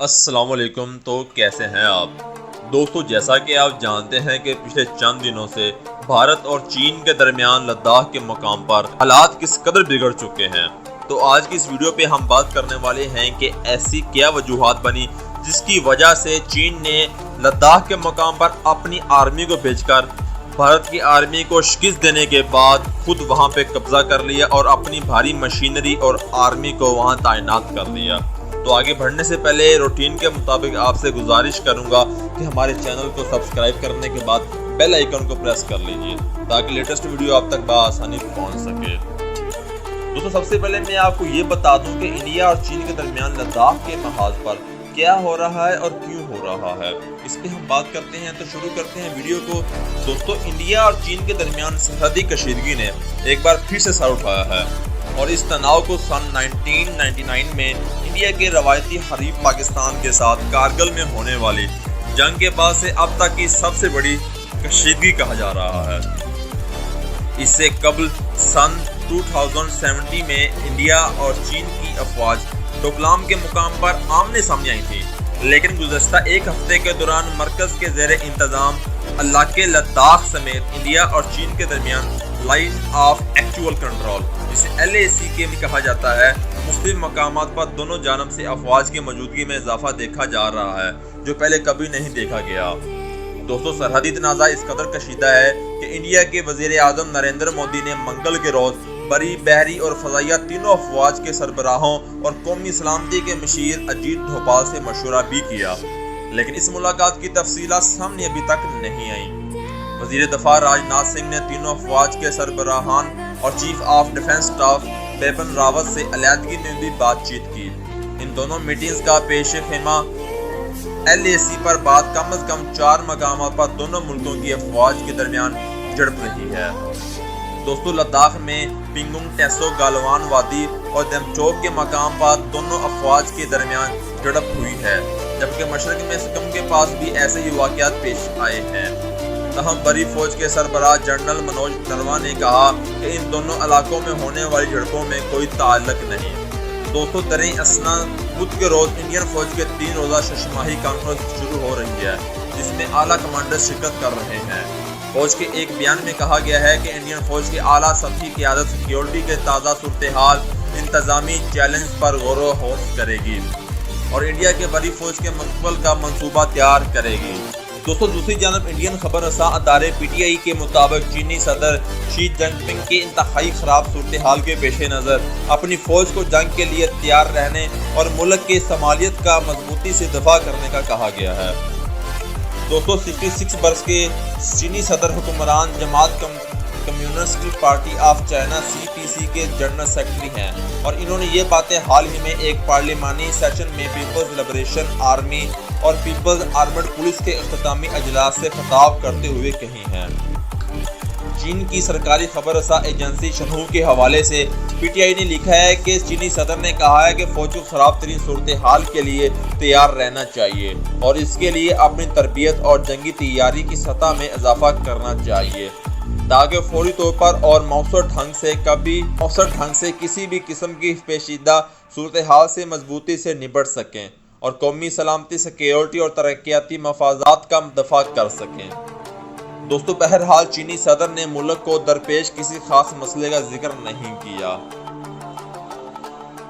السلام علیکم، تو کیسے ہیں آپ دوستو؟ جیسا کہ آپ جانتے ہیں کہ پچھلے چند دنوں سے بھارت اور چین کے درمیان لداخ کے مقام پر حالات کس قدر بگڑ چکے ہیں، تو آج کی اس ویڈیو پہ ہم بات کرنے والے ہیں کہ ایسی کیا وجوہات بنی جس کی وجہ سے چین نے لداخ کے مقام پر اپنی آرمی کو بھیج کر بھارت کی آرمی کو شکست دینے کے بعد خود وہاں پہ قبضہ کر لیا اور اپنی بھاری مشینری اور آرمی کو وہاں تعینات کر لیا۔ تو آگے بڑھنے سے پہلے روٹین کے مطابق آپ سے گزارش کروں گا کہ ہمارے چینل کو سبسکرائب کرنے کے بعد بیل آئیکن کو پریس کر لیجئے تاکہ لیٹسٹ ویڈیو آپ تک بآسانی پہنچ سکے۔ دوستو، سب سے پہلے میں آپ کو یہ بتا دوں کہ انڈیا اور چین کے درمیان لداخ کے محاذ پر کیا ہو رہا ہے اور کیوں ہو رہا ہے، اس پہ ہم بات کرتے ہیں۔ تو شروع کرتے ہیں ویڈیو کو۔ دوستو، انڈیا اور چین کے درمیان سرحدی کشیدگی نے ایک بار پھر سے سر اٹھایا ہے اور اس تناؤ کو سن 1999 میں انڈیا کے روایتی حریف پاکستان کے ساتھ کارگل میں ہونے والی جنگ کے بعد سے اب تک کی سب سے بڑی کشیدگی کہا جا رہا ہے۔ اس سے قبل سن 2070 میں انڈیا اور چین کی افواج ڈوکلام کے مقام پر آمنے سامنے آئی تھی، لیکن گزشتہ ایک ہفتے کے دوران مرکز کے زیر انتظام علاقے لداخ سمیت انڈیا اور چین کے درمیان لائن آف ایکچوئل کنٹرول، جسے LAC کے بھی کہا جاتا ہے، مختلف مقامات پر دونوں جانب سے افواج کی موجودگی میں اضافہ دیکھا جا رہا ہے جو پہلے کبھی نہیں دیکھا گیا۔ دوستو، سرحدی تنازع اس قدر کشیدہ ہے کہ انڈیا کے وزیر اعظم نریندر مودی نے منگل کے روز بری، بحری اور فضائیہ تینوں افواج کے سربراہوں اور قومی سلامتی کے مشیر اجیت ڈوبھال سے مشورہ بھی کیا، لیکن اس ملاقات کی تفصیلات سامنے ابھی تک نہیں آئیں۔ وزیر دفاع راج ناتھ سنگھ نے تینوں افواج کے سربراہان اور chief of defence staff Bipin Rawat سے علیحدگی میں بھی بات چیت کی۔ ان دونوں میٹنگز کا پیش خیمہ LAC پر بات کم از کم 4 مقامات پر دونوں ملکوں کی افواج کے درمیان جھڑپ رہی ہے۔ دوستو، لداخ میں پنگونگ ٹیسو گالوان وادی اور دمچوک کے مقام پر دونوں افواج کے درمیان جھڑپ ہوئی ہے، جبکہ مشرق میں سکم کے پاس بھی ایسے ہی واقعات پیش آئے ہیں۔ تاہم بری فوج کے سربراہ جنرل منوج نروا نے کہا کہ ان دونوں علاقوں میں ہونے والی جھڑپوں میں کوئی تعلق نہیں۔ دوستو، دریں اثنا بدھ کے روز انڈین فوج کے 3 روزہ ششماہی کانفرنس شروع ہو رہی ہے، جس میں اعلیٰ کمانڈر شرکت کر رہے ہیں۔ فوج کے ایک بیان میں کہا گیا ہے کہ انڈین فوج کی اعلیٰ سطحی قیادت سیکیورٹی کے تازہ صورتحال انتظامی چیلنج پر غور و خوض کرے گی اور انڈیا کے بری فوج کے مستقبل کا منصوبہ تیار کرے گی۔ دوستو، دوسری جانب انڈین خبر رساں ادارے PTI کے مطابق چینی صدر شی جن پنگ کے انتہائی خراب صورتحال کے پیش نظر اپنی فوج کو جنگ کے لیے تیار رہنے اور ملک کی شمالیت کا مضبوطی سے دفاع کرنے کا کہا گیا ہے۔ دوستو، 66 برس کے چینی صدر حکمران جماعت communist party of China CPC کے جنرل سیکرٹری ہیں اور انہوں نے یہ باتیں حال ہی میں ایک پارلیمانی سیشن میں پیپلز لبریشن آرمی اور پیپلز آرمڈ پولیس کے اختتامی اجلاس سے خطاب کرتے ہوئے کہی ہیں۔ چین کی سرکاری خبر رساں ایجنسی شنہو کے حوالے سے PTI نے لکھا ہے کہ چینی صدر نے کہا ہے کہ فوج کو خراب ترین صورتحال کے لیے تیار رہنا چاہیے اور اس کے لیے اپنی تربیت اور جنگی تیاری کی سطح میں اضافہ کرنا چاہیے تاکہ فوری طور پر اور مؤثر ڈھنگ سے کسی بھی قسم کی پیچیدہ صورتحال سے مضبوطی سے نبٹ سکیں اور قومی سلامتی، سیکیورٹی اور ترقیاتی مفادات کا دفاع کر سکیں۔ دوستو، بہرحال چینی صدر نے ملک کو درپیش کسی خاص مسئلے کا ذکر نہیں کیا۔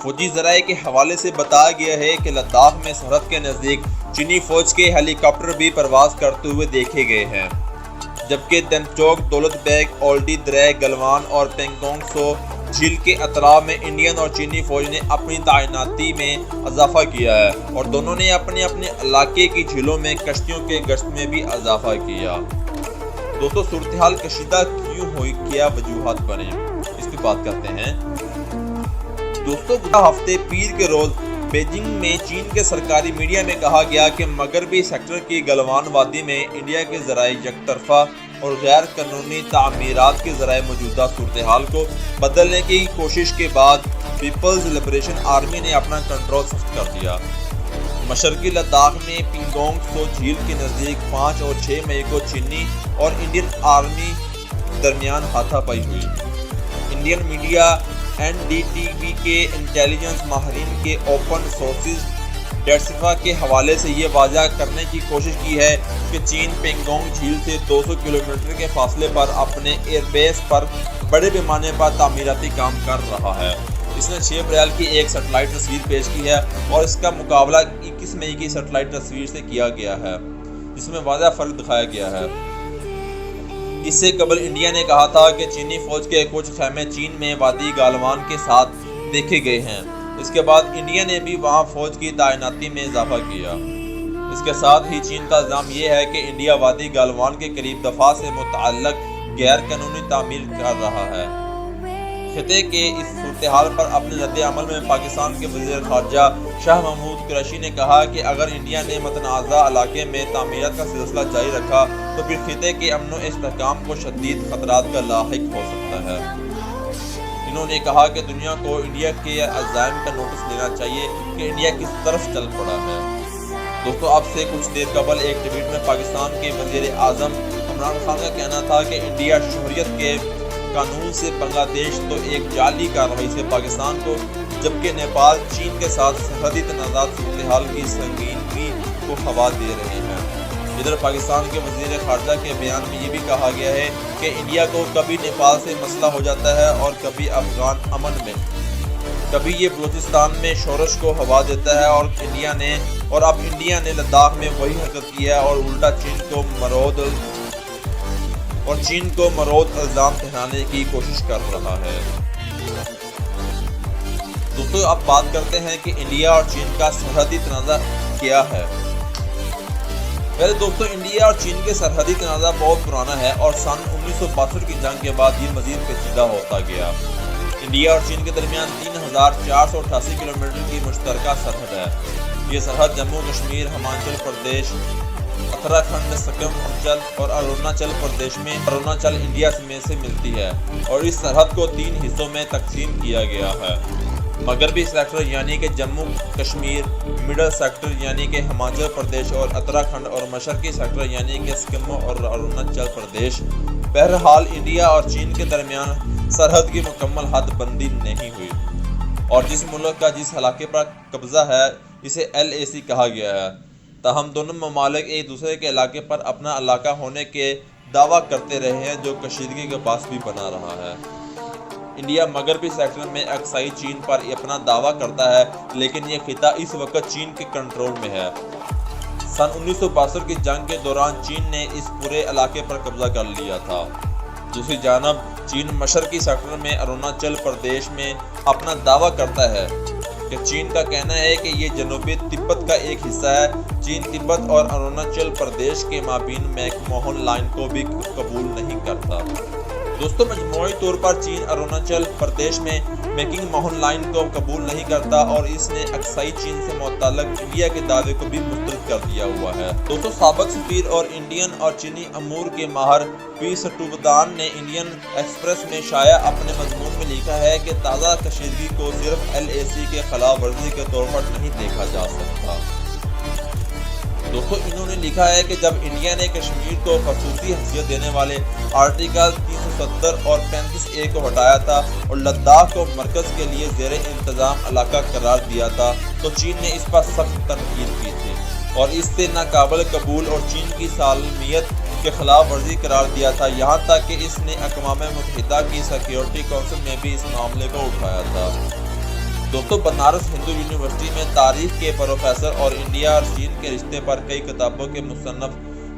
فوجی ذرائع کے حوالے سے بتایا گیا ہے کہ لداخ میں سرحد کے نزدیک چینی فوج کے ہیلی کاپٹر بھی پرواز کرتے ہوئے دیکھے گئے ہیں، جبکہ دمچوک، دولت بیگ، اولڈی درے، گلوان اور پینگونگ سو جھیل کے اطراف میں انڈین اور چینی فوج نے اپنی تعیناتی میں اضافہ کیا ہے اور دونوں نے اپنے علاقے کی جھیلوں میں کشتیوں کے گشت میں بھی اضافہ کیا۔ دوستو، صورتحال کشیدہ کیوں ہوئی، کیا وجوہات بنے، اس کی بات کرتے ہیں۔ دوستو، گزشتہ ہفتے پیر کے روز بیجنگ میں چین کے سرکاری میڈیا میں کہا گیا کہ مغربی سیکٹر کی گلوان وادی میں انڈیا کے ذرائع یک طرفہ اور غیر قانونی تعمیرات کے ذرائع موجودہ صورتحال کو بدلنے کی کوشش کے بعد پیپلز لبریشن آرمی نے اپنا کنٹرول سخت کر دیا۔ مشرقی لداخ میں پنگونگ سو جھیل کے نزدیک 5 اور 6 مئی کو چینی اور انڈین آرمی درمیان ہاتھا پائی ہوئی۔ انڈین میڈیا NDTV کے انٹیلیجنس ماہرین کے اوپن سورسز ڈیٹسفا کے حوالے سے یہ واضح کرنے کی کوشش کی ہے کہ چین پینگونگ جھیل سے 200 کلومیٹر کے فاصلے پر اپنے ایئر بیس پر بڑے پیمانے پر تعمیراتی کام کر رہا ہے۔ اس نے 6 اپریل کی ایک سیٹلائٹ تصویر پیش کی ہے اور اس کا مقابلہ 21 مئی کی سیٹلائٹ تصویر سے کیا گیا ہے، جس میں واضح فرق دکھایا گیا ہے۔ اس سے قبل انڈیا نے کہا تھا کہ چینی فوج کے کچھ خیمے چین میں وادی گالوان کے ساتھ دیکھے گئے ہیں۔ اس کے بعد انڈیا نے بھی وہاں فوج کی تعیناتی میں اضافہ کیا۔ اس کے ساتھ ہی چین کا الزام یہ ہے کہ انڈیا وادی گالوان کے قریب دفاع سے متعلق غیر قانونی تعمیر کر رہا ہے۔ خطے کے اس صورتحال پر اپنے رد عمل میں پاکستان کے وزیر خارجہ شاہ محمود قریشی نے کہا کہ اگر انڈیا نے متنازع علاقے میں تعمیرات کا سلسلہ جاری رکھا تو پھر خطے کے امن و استحکام کو شدید خطرات کا لاحق ہو سکتا ہے۔ انہوں نے کہا کہ دنیا کو انڈیا کے عزائم کا نوٹس لینا چاہیے کہ انڈیا کس طرف چل پڑا ہے۔ دوستو، اب سے کچھ دیر قبل ایک ٹویٹ میں پاکستان کے وزیر اعظم عمران خان کا کہنا تھا کہ انڈیا شہریت کے قانون سے بنگلہ دیش تو ایک جعلی کارروائی سے پاکستان کو، جبکہ نیپال چین کے ساتھ سرحدی تنازعات صورتحال کی سنگینی کو ہوا دے رہے ہیں۔ ادھر پاکستان کے وزیر خارجہ کے بیان میں یہ بھی کہا گیا ہے کہ انڈیا کو کبھی نیپال سے مسئلہ ہو جاتا ہے اور کبھی افغان امن میں، کبھی یہ بلوچستان میں شورش کو ہوا دیتا ہے اور اب انڈیا نے لداخ میں وہی حرکت کی ہے اور الٹا چین کو مرود الزام ٹھہرانے کی کوشش کر رہا ہے۔ دوستو، اب بات کرتے ہیں کہ انڈیا اور چین کا سرحدی تنازع کیا ہے۔ پہلے دوستو، انڈیا اور چین کے سرحدی تنازع بہت پرانا ہے اور سن 1962 کی جنگ کے بعد یہ مزید پیچیدہ ہوتا گیا۔ انڈیا اور چین کے درمیان 3488 کلومیٹر کی مشترکہ سرحد ہے۔ یہ سرحد جموں کشمیر، ہماچل پردیش، اتراکھنڈ، سکم انچل اور اروناچل پردیش میں اروناچل انڈیا میں سے ملتی ہے اور اس سرحد کو 3 حصوں میں تقسیم کیا گیا ہے: مغربی سیکٹر یعنی کہ جموں کشمیر، مڈل سیکٹر یعنی کہ ہماچل پردیش اور اتراکھنڈ، اور مشرقی سیکٹر یعنی کہ سکم اور اروناچل پردیش۔ بہرحال انڈیا اور چین کے درمیان سرحد کی مکمل حد بندی نہیں ہوئی اور جس ملک کا جس علاقے پر قبضہ ہے اسے LAC کہا گیا ہے۔ تاہم دونوں ممالک ایک دوسرے کے علاقے پر اپنا علاقہ ہونے کے دعویٰ کرتے رہے ہیں، جو کشیدگی کا باعث بھی بنا رہا ہے۔ انڈیا مغربی سیکٹر میں اقصائی چین پر اپنا دعویٰ کرتا ہے، لیکن یہ خطہ اس وقت چین کے کنٹرول میں ہے۔ سن 1962 کی جنگ کے دوران چین نے اس پورے علاقے پر قبضہ کر لیا تھا۔ دوسری جانب چین مشرقی سیکٹر میں اروناچل پردیش میں اپنا دعویٰ کرتا ہے کہ چین کا کہنا ہے کہ یہ جنوبی تبت کا ایک حصہ ہے۔ چین تبت اور اروناچل پردیش کے مابین میک موہن لائن کو بھی قبول نہیں کرتا۔ دوستو، مجموعی طور پر چین اروناچل پردیش میں میکنگ موہن لائن کو قبول نہیں کرتا اور اس نے اقصائی چین سے متعلق انڈیا کے دعوے کو بھی مسترد کر دیا ہوا ہے۔ دوستو، سابق سفیر اور انڈین اور چینی امور کے ماہر پی سٹوبدان نے انڈین ایکسپریس میں شائع اپنے مضمون میں لکھا ہے کہ تازہ کشیدگی کو صرف LAC کے خلاف ورزی کے طور پر نہیں دیکھا جا سکتا۔ دوستو، انہوں نے لکھا ہے کہ جب انڈیا نے کشمیر کو خصوصی حیثیت دینے والے آرٹیکل 370 اور 35A کو ہٹایا تھا اور لداخ کو مرکز کے لیے زیر انتظام علاقہ قرار دیا تھا تو چین نے اس پر سخت تنقید کی تھی اور اس سے ناقابل قبول اور چین کی سالمیت کے خلاف ورزی قرار دیا تھا، یہاں تک کہ اس نے اقوام متحدہ کی سیکیورٹی کونسل میں بھی اس معاملے کو اٹھایا تھا۔ دوستو، بنارس ہندو یونیورسٹی میں تاریخ کے پروفیسر اور انڈیا اور چین کے رشتے پر کئی کتابوں کے مصنف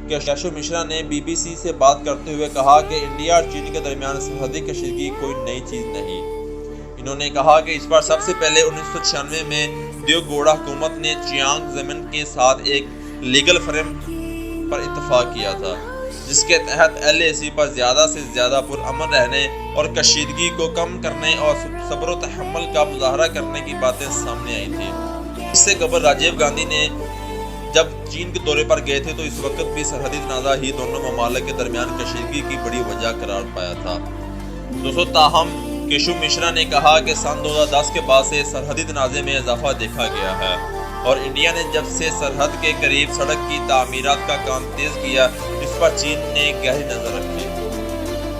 کیشو مشرا نے BBC سے بات کرتے ہوئے کہا کہ انڈیا اور چین کے درمیان سرحدی کشیدگی کوئی نئی چیز نہیں۔ انہوں نے کہا کہ اس پر سب سے پہلے 1996 میں دیو گوڑا حکومت نے چیانگ زمین کے ساتھ ایک لیگل فریم پر اتفاق کیا تھا، جس کے تحت LAC پر زیادہ سے زیادہ پرامن رہنے اور کشیدگی کو کم کرنے اور صبر و تحمل کا مظاہرہ کرنے کی باتیں سامنے آئی تھیں۔ اس سے قبل راجیو گاندھی نے جب چین کے دورے پر گئے تھے تو اس وقت بھی سرحدی تنازع ہی دونوں ممالک کے درمیان کشیدگی کی بڑی وجہ قرار پایا تھا۔ دوستو، تاہم کیشو مشرا نے کہا کہ سن 2010 کے بعد سے سرحدی تنازع میں اضافہ دیکھا گیا ہے اور انڈیا نے جب سے سرحد کے قریب سڑک کی تعمیرات کا کام تیز کیا، اس پر چین نے گہری نظر رکھی۔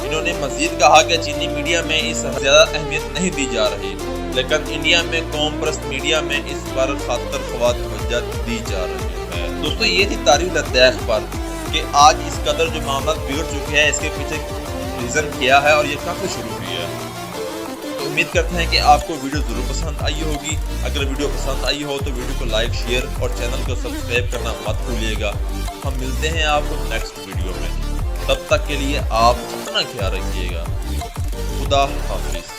انہوں نے مزید کہا کہ چینی میڈیا میں اس زیادہ اہمیت نہیں دی جا رہی، لیکن انڈیا میں قوم پرست میڈیا میں اس پر خاطر خواہ توجہ دی جا رہی ہے۔ دوستو یہ تھی تاریخ لداخ پر کہ آج اس قدر جو معاملات بگڑ چکے ہیں، اس کے پیچھے ریزن کیا ہے اور یہ کب سے شروع ہوئی ہے۔ تو امید کرتے ہیں کہ آپ کو ویڈیو ضرور پسند آئی ہوگی۔ اگر ویڈیو پسند آئی ہو تو ویڈیو کو لائک، شیئر اور چینل کو سبسکرائب کرنا مت بھولیے گا۔ ہم ملتے ہیں آپ کو نیکسٹ ویڈیو میں، تب تک کے لیے آپ اپنا خیال رکھیے گا۔ خدا حافظ۔